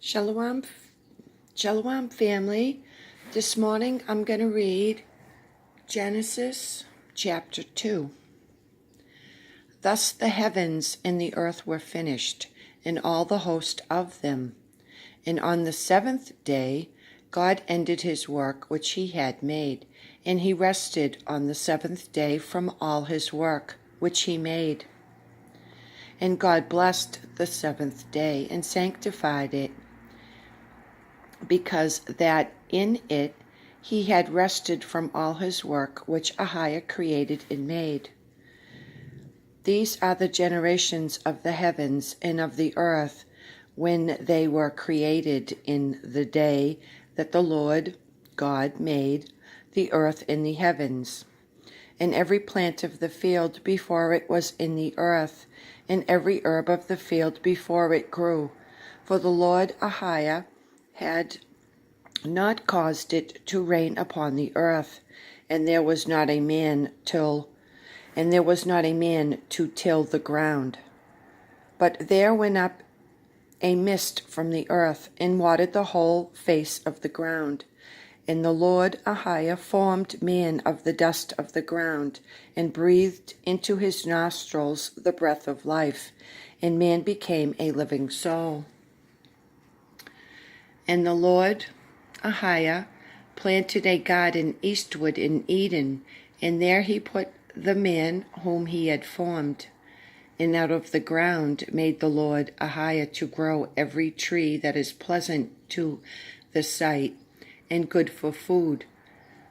Shalom, Shalom family. This morning I'm going to read Genesis chapter 2. Thus the heavens and the earth were finished, and all the host of them. And on the seventh day God ended his work which he had made, and he rested on the seventh day from all his work which he made. And God blessed the seventh day and sanctified it, because that in it he had rested from all his work which Ahiah created and made. These are the generations of the heavens and of the earth when they were created in the day that the Lord God made the earth and the heavens, and every plant of the field before it was in the earth, and every herb of the field before it grew. For the Lord Ahiah had not caused it to rain upon the earth, and there was not a man to till the ground. But there went up a mist from the earth, and watered the whole face of the ground. And the Lord Ahiah formed man of the dust of the ground, and breathed into his nostrils the breath of life, and man became a living soul. And the Lord Ahiah planted a garden eastward in Eden, and there he put the man whom he had formed. And out of the ground made the Lord Ahiah to grow every tree that is pleasant to the sight, and good for food,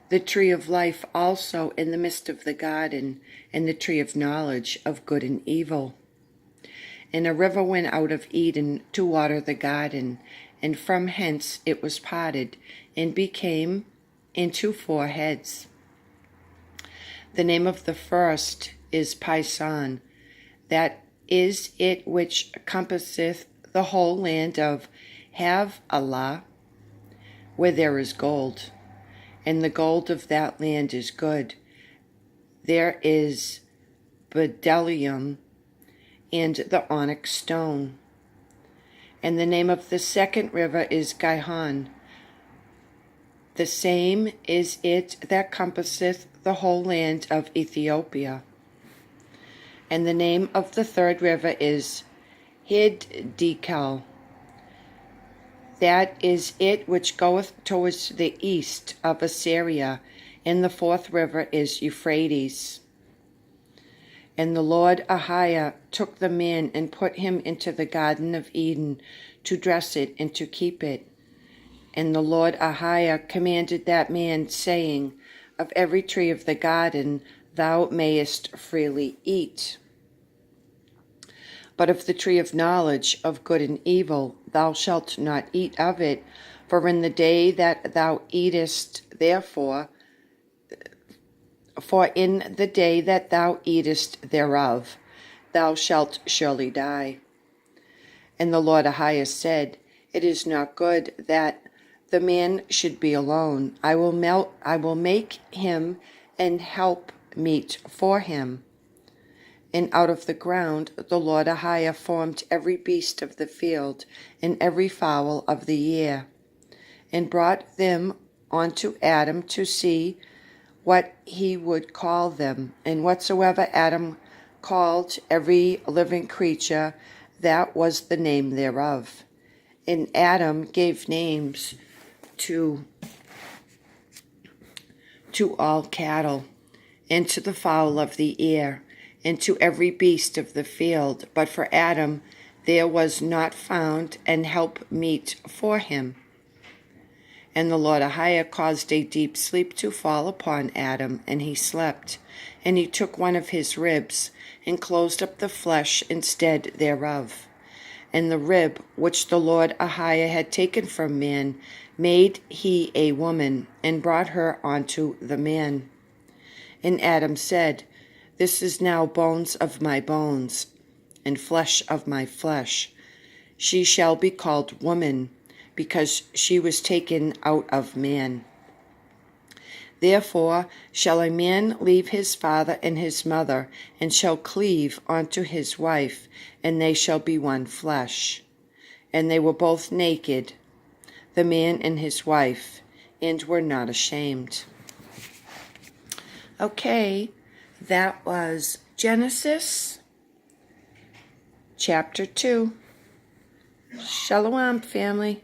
the tree of life also in the midst of the garden, and the tree of knowledge of good and evil. And a river went out of Eden to water the garden, and from hence it was parted, and became into 4 heads. The name of the first is Pison, that is it which compasseth the whole land of Havilah, where there is gold, and the gold of that land is good. There is bdellium and the onyx stone. And the name of the second river is Gihon. The same is it that compasseth the whole land of Ethiopia. And the name of the third river is Hiddekel. That is it which goeth towards the east of Assyria. And the fourth river is Euphrates. And the Lord Ahiah took the man and put him into the garden of Eden to dress it and to keep it. And the Lord Ahiah commanded that man, saying, Of every tree of the garden thou mayest freely eat, but of the tree of knowledge of good and evil thou shalt not eat of it, for in the day that thou eatest in the day that thou eatest thereof, thou shalt surely die. And the Lord Ahiah said, It is not good that the man should be alone. I will make him an help meet for him. And out of the ground the Lord Ahiah formed every beast of the field, and every fowl of the air, and brought them unto Adam to see what he would call them. And whatsoever Adam called every living creature, that was the name thereof. And Adam gave names to all cattle, and to the fowl of the air, and to every beast of the field. But for Adam there was not found an help meet for him. And the Lord Ahiah caused a deep sleep to fall upon Adam, and he slept. And he took one of his ribs, and closed up the flesh instead thereof. And the rib which the Lord Ahiah had taken from man made he a woman, and brought her unto the man. And Adam said, This is now bones of my bones, and flesh of my flesh. She shall be called woman, because she was taken out of man. Therefore shall a man leave his father and his mother, and shall cleave unto his wife, and they shall be one flesh. and they were both naked, the man and his wife, and were not ashamed. Okay, that was Genesis chapter 2. Shalom, family.